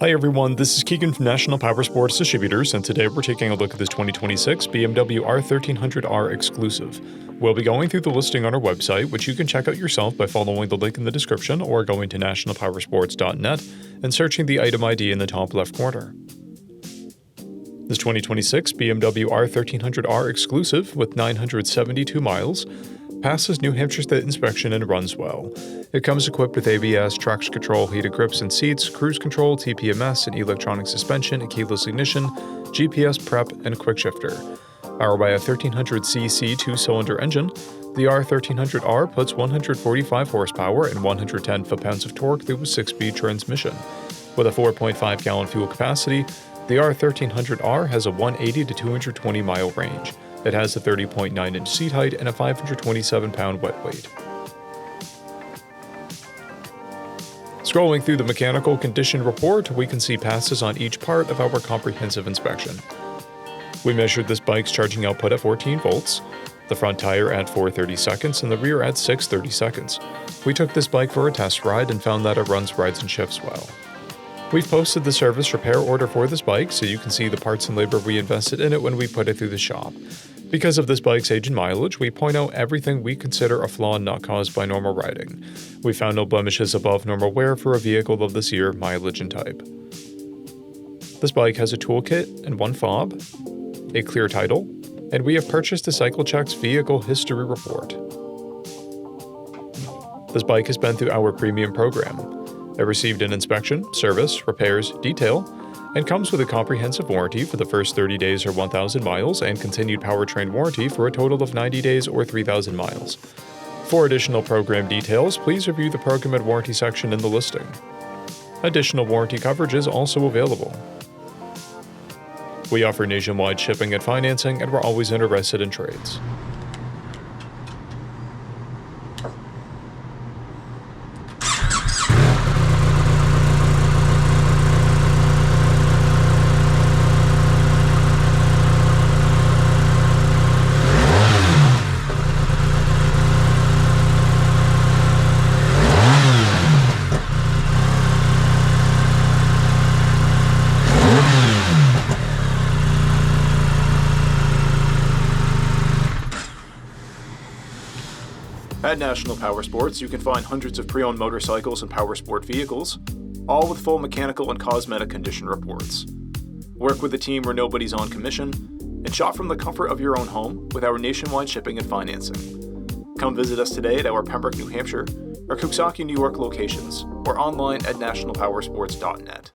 Hi everyone, this is Keegan from National Powersports Distributors, and today we're taking a look at this 2026 BMW R1300R exclusive. We'll be going through the listing on our website, which you can check out yourself by following the link in the description or going to nationalpowersports.net and searching the item ID in the top left corner. This 2026 BMW R1300R exclusive with 972 miles passes New Hampshire State inspection and runs well. It comes equipped with ABS, traction control, heated grips and seats, cruise control, TPMS, and electronic suspension, keyless ignition, GPS prep, and quick shifter. Powered by a 1300cc two-cylinder engine, the R1300R puts 145 horsepower and 110 foot-pounds of torque through a 6-speed transmission. With a 4.5-gallon fuel capacity, the R1300R has a 180 to 220 mile range. It has a 30.9-inch seat height and a 527-pound wet weight. Scrolling through the mechanical condition report, we can see passes on each part of our comprehensive inspection. We measured this bike's charging output at 14 volts, the front tire at 430 seconds, and the rear at 630 seconds. We took this bike for a test ride and found that it runs, rides, and shifts well. We've posted the service repair order for this bike so you can see the parts and labor we invested in it when we put it through the shop. Because of this bike's age and mileage, we point out everything we consider a flaw not caused by normal riding. We found no blemishes above normal wear for a vehicle of this year, mileage, and type. This bike has a toolkit and one fob, a clear title, and we have purchased a CycleCheck's vehicle history report. This bike has been through our premium program. It received an inspection, service, repairs, detail, and comes with a comprehensive warranty for the first 30 days or 1,000 miles and continued powertrain warranty for a total of 90 days or 3,000 miles. For additional program details, please review the program and warranty section in the listing. Additional warranty coverage is also available. We offer nationwide shipping and financing, and we're always interested in trades. At National Powersports, you can find hundreds of pre-owned motorcycles and powersport vehicles, all with full mechanical and cosmetic condition reports. Work with a team where nobody's on commission, and shop from the comfort of your own home with our nationwide shipping and financing. Come visit us today at our Pembroke, New Hampshire, or Coxsackie, New York locations, or online at nationalpowersports.net.